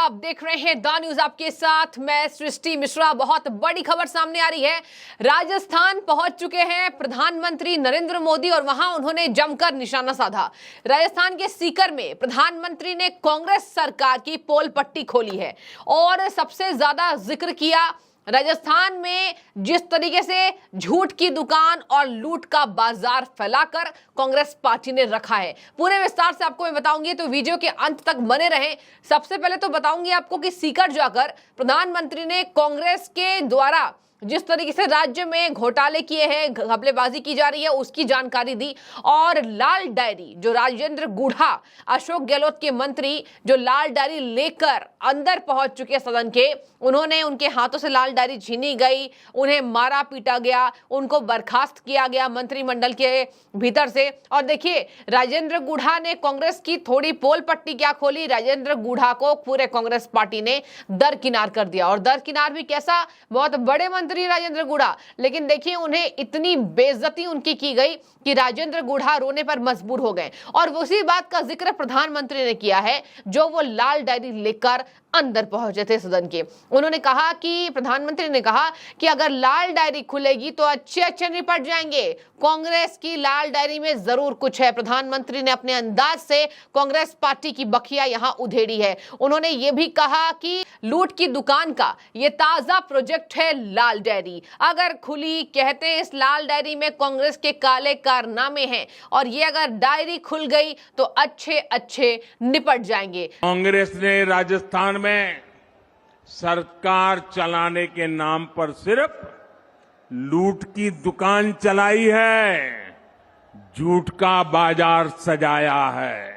आप देख रहे हैं द न्यूज आपके साथ मैं सृष्टि मिश्रा। बहुत बड़ी खबर सामने आ रही है। राजस्थान पहुंच चुके हैं प्रधानमंत्री नरेंद्र मोदी और वहां उन्होंने जमकर निशाना साधा। राजस्थान के सीकर में प्रधानमंत्री ने कांग्रेस सरकार की पोल पट्टी खोली है और सबसे ज्यादा जिक्र किया राजस्थान में जिस तरीके से झूठ की दुकान और लूट का बाजार फैलाकर कांग्रेस पार्टी ने रखा है। पूरे विस्तार से आपको मैं बताऊंगी, तो वीडियो के अंत तक बने रहें। सबसे पहले तो बताऊंगी आपको कि सीकर जाकर प्रधानमंत्री ने कांग्रेस के द्वारा जिस तरीके से राज्य में घोटाले किए हैं, घपलेबाजी की जा रही है, उसकी जानकारी दी। और लाल डायरी जो राजेंद्र गुढ़ा, अशोक गहलोत के मंत्री, जो लाल डायरी लेकर अंदर पहुंच चुके सदन के, उन्होंने उनके हाथों से लाल डायरी छीनी गई, उन्हें मारा पीटा गया, उनको बर्खास्त किया गया मंत्रिमंडल के भीतर से। और देखिए, राजेंद्र गुढ़ा ने कांग्रेस की थोड़ी पोल पट्टी क्या खोली, राजेंद्र गुढ़ा को पूरे कांग्रेस पार्टी ने दरकिनार कर दिया। और दरकिनार भी कैसा, बहुत बड़े मंत्री राजेंद्र गुढ़ा, लेकिन देखिए उन्हें इतनी बेइज्जती उनकी की गई कि राजेंद्र गुढ़ा रोने पर मजबूर हो गए। और उसी बात का जिक्र प्रधानमंत्री ने किया है जो वो लाल डायरी लेकर अंदर पहुंचे थे सदन के। उन्होंने कहा कि प्रधानमंत्री ने कहा कि अगर लाल डायरी खुलेगी तो अच्छे अच्छे निपट जाएंगे, कांग्रेस की लाल डायरी में जरूर कुछ है। प्रधानमंत्री ने अपने अंदाज से कांग्रेस पार्टी की बखिया यहां उधेड़ी है। उन्होंने ये भी कहा कि लूट की दुकान का ये ताजा प्रोजेक्ट है लाल डायरी, अगर खुली, कहते हैं इस लाल डायरी में कांग्रेस के काले कारनामे हैं और ये अगर डायरी खुल गई तो अच्छे अच्छे निपट जाएंगे। कांग्रेस ने राजस्थान में सरकार चलाने के नाम पर सिर्फ लूट की दुकान चलाई है, झूठ का बाजार सजाया है।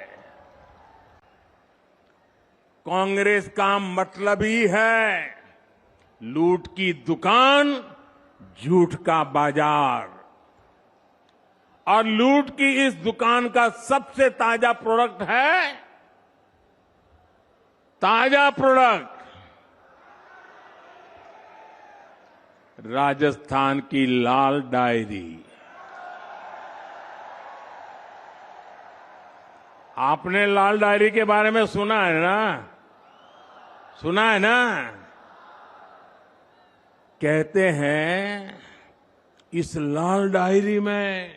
कांग्रेस का मतलब ही है लूट की दुकान, झूठ का बाजार। और लूट की इस दुकान का सबसे ताजा प्रोडक्ट है, ताजा प्रोडक्ट राजस्थान की लाल डायरी। आपने लाल डायरी के बारे में सुना है ना? सुना है ना? कहते हैं इस लाल डायरी में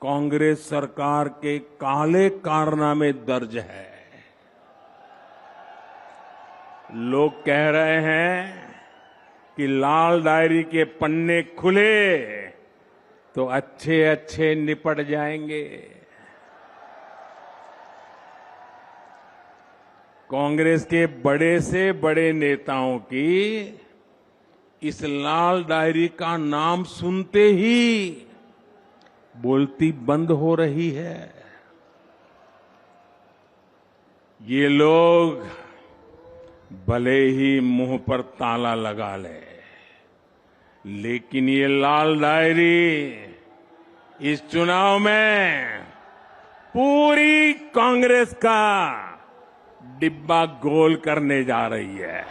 कांग्रेस सरकार के काले कारनामे दर्ज है। लोग कह रहे हैं कि लाल डायरी के पन्ने खुले तो अच्छे अच्छे निपट जाएंगे। कांग्रेस के बड़े से बड़े नेताओं की इस लाल डायरी का नाम सुनते ही बोलती बंद हो रही है। ये लोग भले ही मुंह पर ताला लगा ले, लेकिन ये लाल डायरी इस चुनाव में पूरी कांग्रेस का डिब्बा गोल करने जा रही है।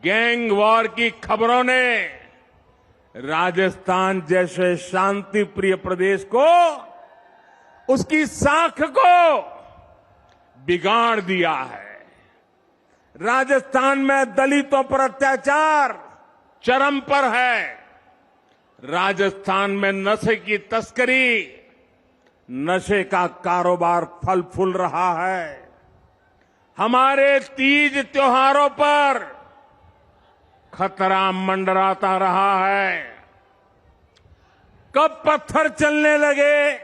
गैंग वॉर की खबरों ने राजस्थान जैसे शांति प्रिय प्रदेश को, उसकी साख को बिगाड़ दिया है। राजस्थान में दलितों पर अत्याचार चरम पर है। राजस्थान में नशे की तस्करी, नशे का कारोबार फल फूल रहा है। हमारे तीज त्योहारों पर खतरा मंडराता रहा है। कब पत्थर चलने लगे,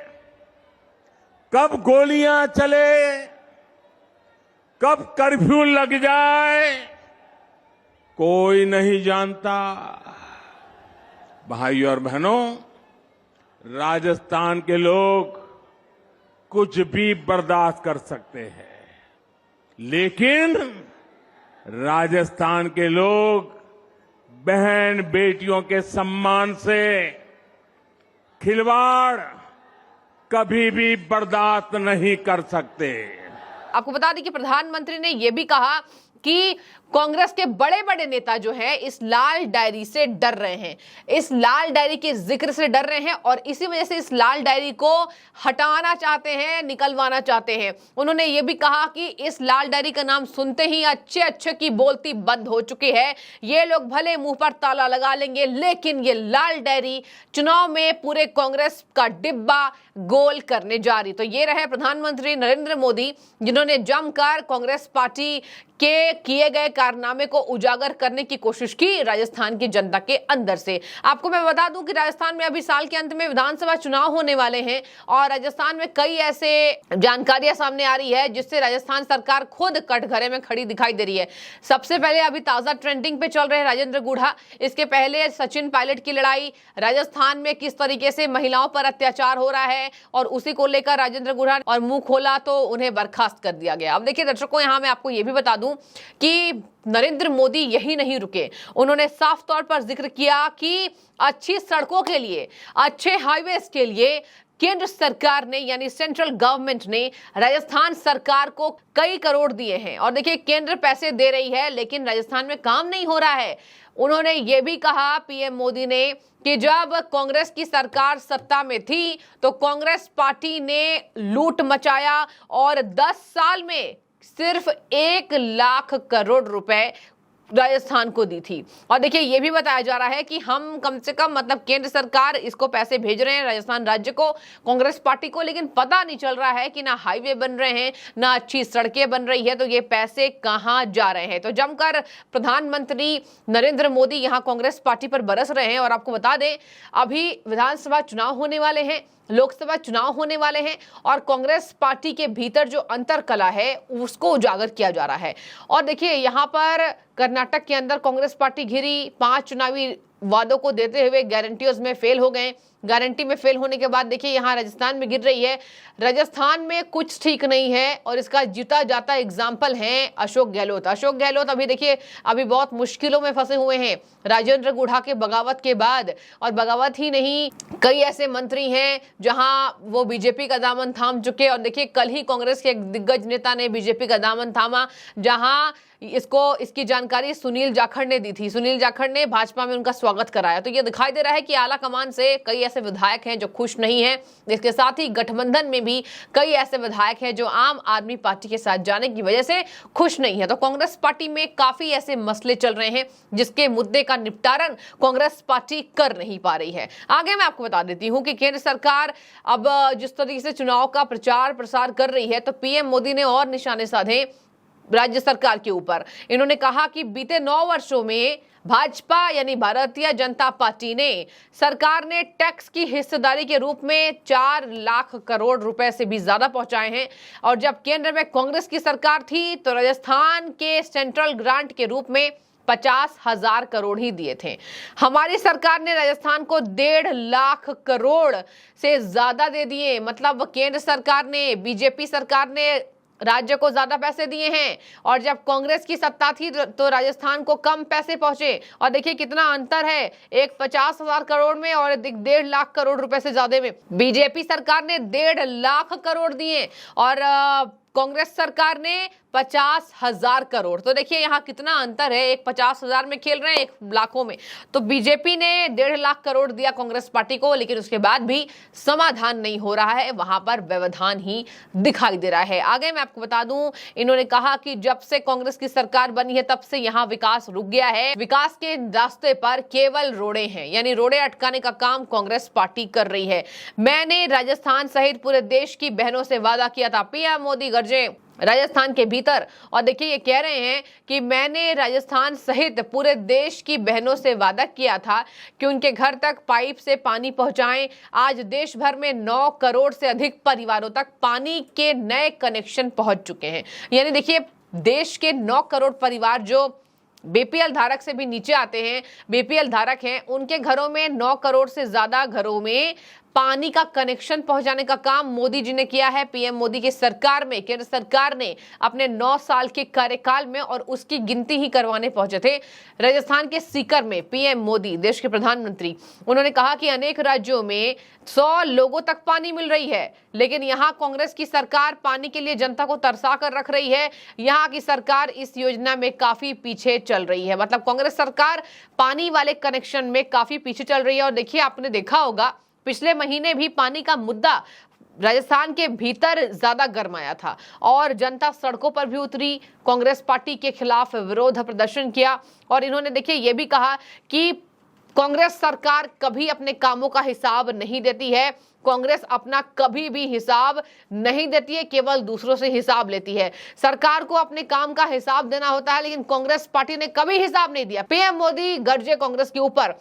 कब गोलियां चले, कब कर्फ्यू लग जाए, कोई नहीं जानता। भाइयों और बहनों, राजस्थान के लोग कुछ भी बर्दाश्त कर सकते हैं, लेकिन राजस्थान के लोग बहन बेटियों के सम्मान से खिलवाड़ कभी भी बर्दाश्त नहीं कर सकते। आपको बता दें कि प्रधानमंत्री ने यह भी कहा कि कांग्रेस के बड़े बड़े नेता जो हैं इस लाल डायरी से डर रहे हैं, इस लाल डायरी के जिक्र से डर रहे हैं और इसी वजह से इस लाल डायरी को हटाना चाहते हैं, निकलवाना चाहते हैं। उन्होंने ये भी कहा कि इस लाल डायरी का नाम सुनते ही अच्छे अच्छे की बोलती बंद हो चुकी है। ये लोग भले मुंह पर ताला लगा लेंगे, लेकिन ये लाल डायरी चुनाव में पूरे कांग्रेस का डिब्बा गोल करने जा रही। तो ये रहे प्रधानमंत्री नरेंद्र मोदी, जिन्होंने जमकर कांग्रेस पार्टी के किए गए कारनामे को उजागर करने की कोशिश की राजस्थान की जनता के अंदर से। आपको मैं बता दूं कि राजस्थान में अभी साल के अंत में विधानसभा चुनाव होने वाले हैं और राजस्थान में कई ऐसे जानकारियां सामने आ रही है जिससे राजस्थान सरकार खुद कटघरे में खड़ी दिखाई दे रही है। सबसे पहले अभी ताजा ट्रेंडिंग पे चल रहे राजेंद्र गुढ़ा, इसके पहले सचिन पायलट की लड़ाई, राजस्थान में किस तरीके से महिलाओं पर अत्याचार हो रहा है और उसी को लेकर राजेंद्र गुढ़ा और मुंह खोला तो उन्हें बर्खास्त कर दिया गया। अब देखिए दर्शकों, यहां मैं आपको यह भी बता दूं कि नरेंद्र मोदी यही नहीं रुके, उन्होंने साफ तौर पर जिक्र किया कि अच्छी सड़कों के लिए, अच्छे हाईवेज के लिए केंद्र सरकार ने यानी सेंट्रल गवर्नमेंट ने राजस्थान सरकार को कई करोड़ दिए हैं। और देखिए केंद्र पैसे दे रही है लेकिन राजस्थान में काम नहीं हो रहा है। उन्होंने ये भी कहा पीएम मोदी ने कि जब कांग्रेस की सरकार सत्ता में थी तो कांग्रेस पार्टी ने लूट मचाया और 10 साल में सिर्फ 1 लाख करोड़ रुपए राजस्थान को दी थी। और देखिए ये भी बताया जा रहा है कि हम कम से कम मतलब केंद्र सरकार इसको पैसे भेज रहे हैं राजस्थान राज्य को, कांग्रेस पार्टी को, लेकिन पता नहीं चल रहा है कि ना हाईवे बन रहे हैं ना अच्छी सड़कें बन रही है, तो ये पैसे कहां जा रहे हैं। तो जमकर प्रधानमंत्री नरेंद्र मोदी यहां कांग्रेस पार्टी पर बरस रहे हैं। और आपको बता दें अभी विधानसभा चुनाव होने वाले हैं, लोकसभा चुनाव होने वाले हैं और कांग्रेस पार्टी के भीतर जो अंतरकला है उसको उजागर किया जा रहा है। और देखिए यहां पर कर्नाटक के अंदर कांग्रेस पार्टी घिरी, 5 चुनावी वादों को देते हुए गारंटियों में फेल हो गए। गारंटी में फेल होने के बाद देखिए यहाँ राजस्थान में गिर रही है। राजस्थान में कुछ ठीक नहीं है और इसका जीता जाता एग्जाम्पल है अशोक गहलोत। अशोक गहलोत अभी देखिए अभी बहुत मुश्किलों में फंसे हुए हैं राजेंद्र गुढ़ा के बगावत के बाद। और बगावत ही नहीं, कई ऐसे मंत्री हैं जहां वो बीजेपी का दामन थाम चुके। और देखिए कल ही कांग्रेस के एक दिग्गज नेता ने बीजेपी का दामन थामा, जहां इसकी जानकारी सुनील जाखड़ ने दी थी। सुनील जाखड़ ने भाजपा में उनका स्वागत कराया। तो ये दिखाई दे रहा है कि आला कमान से कई ऐसे विधायक हैं जो खुश नहीं हैं। इसके साथ ही गठबंधन में भी कई ऐसे विधायक हैं जो आम आदमी पार्टी के साथ जाने की वजह से खुश नहीं है। तो कांग्रेस पार्टी में काफी ऐसे मसले चल रहे हैं जिसके मुद्दे का निपटारण कांग्रेस पार्टी कर नहीं पा रही है। आगे मैं आपको बता देती हूं कि केंद्र सरकार अब जिस तरीके से चुनाव का प्रचार प्रसार कर रही है, तो पीएम मोदी ने और निशाने साधे राज्य सरकार के ऊपर। इन्होंने कहा कि बीते 9 वर्षों में भाजपा यानी भारतीय जनता पार्टी ने सरकार ने टैक्स की हिस्सेदारी के रूप में 4 लाख करोड़ रुपए से भी ज्यादा पहुंचाए हैं। और जब केंद्र में कांग्रेस की सरकार थी तो राजस्थान के सेंट्रल ग्रांट के रूप में 50,000 करोड़ ही दिए थे। हमारी सरकार ने राजस्थान को 1.5 लाख करोड़ से ज्यादा दे दिए। मतलब केंद्र सरकार ने, बीजेपी सरकार ने राज्य को ज्यादा पैसे दिए हैं और जब कांग्रेस की सत्ता थी तो राजस्थान को कम पैसे पहुंचे। और देखिए कितना अंतर है, एक 50,000 करोड़ में और 1.5 लाख करोड़ रुपए से ज्यादा में। बीजेपी सरकार ने 1.5 लाख करोड़ दिए और कांग्रेस सरकार ने 50,000 करोड़। तो देखिए यहाँ कितना अंतर है, एक 50,000 में खेल रहे हैं, एक लाखों में। तो बीजेपी ने 1.5 लाख करोड़ दिया कांग्रेस पार्टी को, लेकिन उसके बाद भी समाधान नहीं हो रहा है, वहां पर व्यवधान ही दिखाई दे रहा है। आगे मैं आपको बता दूं, इन्होंने कहा कि जब से कांग्रेस की सरकार बनी है तब से यहाँ विकास रुक गया है। विकास के रास्ते पर केवल रोड़े हैं, यानी रोड़े अटकाने का काम कांग्रेस पार्टी कर रही है। मैंने राजस्थान सहित पूरे देश की बहनों से वादा किया था, पीएम मोदी गरजे राजस्थान के भीतर। और देखिए ये कह रहे हैं कि मैंने राजस्थान सहित पूरे देश की बहनों से वादा किया था कि उनके घर तक पाइप से पानी पहुंचाएं। आज देश भर में 9 करोड़ से अधिक परिवारों तक पानी के नए कनेक्शन पहुंच चुके हैं। यानी देखिए देश के 9 करोड़ परिवार जो बीपीएल धारक से भी नीचे आते हैं, बीपीएल धारक हैं, उनके घरों में 9 करोड़ से ज्यादा घरों में पानी का कनेक्शन पहुंचाने का काम मोदी जी ने किया है। पीएम मोदी की सरकार में, केंद्र सरकार ने अपने 9 साल के कार्यकाल में, और उसकी गिनती ही करवाने पहुंचे थे राजस्थान के सीकर में पीएम मोदी, देश के प्रधानमंत्री। उन्होंने कहा कि अनेक राज्यों में 100 लोगों तक पानी मिल रही है, लेकिन यहां कांग्रेस की सरकार पानी के लिए जनता को तरसा कर रख रही है। यहां की सरकार इस योजना में काफी पीछे चल रही है। मतलब कांग्रेस सरकार पानी वाले कनेक्शन में काफी पीछे चल रही है। और देखिए, आपने देखा होगा पिछले महीने भी पानी का मुद्दा राजस्थान के भीतर ज्यादा गरमाया था और जनता सड़कों पर भी उतरी, कांग्रेस पार्टी के खिलाफ विरोध प्रदर्शन किया। और इन्होंने देखिए ये भी कहा कि कांग्रेस सरकार कभी अपने कामों का हिसाब नहीं देती है, कांग्रेस अपना कभी भी हिसाब नहीं देती है, केवल दूसरों से हिसाब लेती है। सरकार को अपने काम का हिसाब देना होता है, लेकिन कांग्रेस पार्टी ने कभी हिसाब नहीं दिया। पीएम मोदी गरजे कांग्रेस के ऊपर।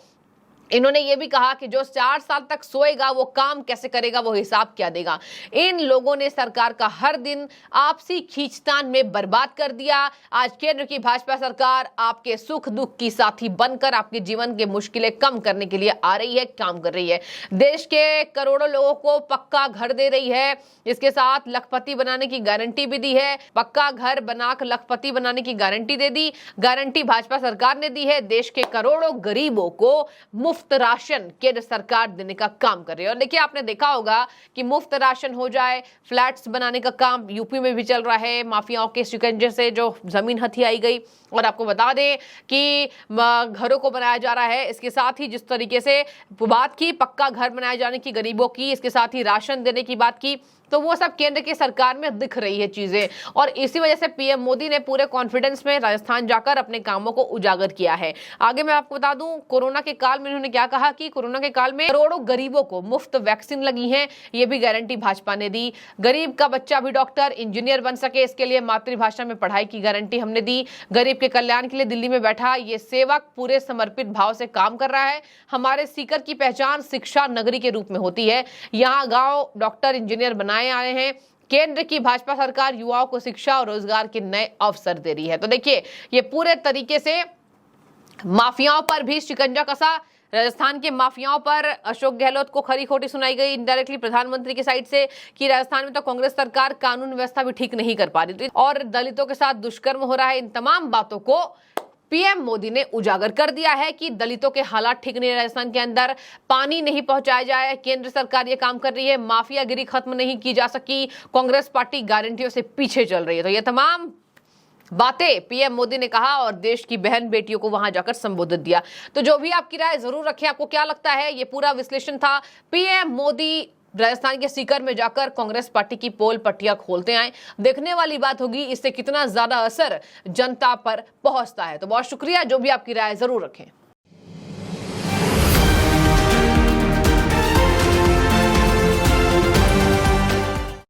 इन्होंने ये भी कहा कि जो 4 साल तक सोएगा वो काम कैसे करेगा, वो हिसाब क्या देगा। इन लोगों ने सरकार का हर दिन आपसी खींचतान में बर्बाद कर दिया। आज केंद्र की भाजपा सरकार आपके सुख दुख की साथी बनकर आपके जीवन के मुश्किलें कम करने के लिए आ रही है, काम कर रही है। देश के करोड़ों लोगों को पक्का घर दे रही है, इसके साथ लखपति बनाने की गारंटी भी दी है। पक्का घर बनाकर लखपति बनाने की गारंटी दे दी, गारंटी भाजपा सरकार ने दी है। देश के करोड़ों गरीबों को मुफ्त राशन केंद्र सरकार देने का काम कर रही है। और देखिए, आपने देखा होगा कि मुफ्त राशन हो जाए, फ्लैट्स बनाने का काम यूपी में भी चल रहा है, माफियाओं के शिकंजे से जो जमीन हथियाई गई। और आपको बता दें कि घरों को बनाया जा रहा है। इसके साथ ही जिस तरीके से बात की पक्का घर बनाए जाने की गरीबों की, इसके साथ ही राशन देने की बात की, तो वो सब केंद्र की सरकार में दिख रही है चीजें। और इसी वजह से पीएम मोदी ने पूरे कॉन्फिडेंस में राजस्थान जाकर अपने कामों को उजागर किया है। आगे मैं आपको बता दूं, कोरोना के काल में उन्होंने क्या कहा कि कोरोना के काल में करोड़ों गरीबों को मुफ्त वैक्सीन लगी है, ये भी गारंटी भाजपा ने दी। गरीब का बच्चा भी डॉक्टर इंजीनियर बन सके, इसके लिए मातृभाषा में पढ़ाई की गारंटी हमने दी। गरीब के कल्याण के लिए दिल्ली में बैठा ये सेवक पूरे समर्पित भाव से काम कर रहा है। हमारे सीकर की पहचान शिक्षा नगरी के रूप में होती है। यहाँ गांव डॉक्टर इंजीनियर बनाए आए हैं। केंद्र की भाजपा सरकार युवाओं को शिक्षा और रोजगार के नए अवसर दे रही है। तो देखिए, ये पूरे तरीके से माफियाओं पर भी शिकंजा कसा। राजस्थान के माफियाओं पर अशोक गहलोत को खरी खोटी सुनाई गई इनडायरेक्टली प्रधानमंत्री की साइड से कि राजस्थान में तो कांग्रेस सरकार कानून व्यवस्था भी ठीक नहीं कर पा रही थी और दलितों के साथ दुष्कर्म हो रहा है। इन तमाम बातों को पीएम मोदी ने उजागर कर दिया है कि दलितों के हालात ठीक नहीं है राजस्थान के अंदर, पानी नहीं पहुंचाया जाए, केंद्र सरकार ये काम कर रही है, माफियागिरी खत्म नहीं की जा सकी, कांग्रेस पार्टी गारंटियों से पीछे चल रही है। तो ये तमाम बातें पीएम मोदी ने कहा और देश की बहन बेटियों को वहां जाकर संबोधित दिया। तो जो भी आपकी राय जरूर रखें, आपको क्या लगता है? ये पूरा विश्लेषण था। पीएम मोदी राजस्थान के सीकर में जाकर कांग्रेस पार्टी की पोल पट्टियां खोलते आए। देखने वाली बात होगी इससे कितना ज्यादा असर जनता पर पहुंचता है। तो बहुत शुक्रिया, जो भी आपकी राय जरूर रखें।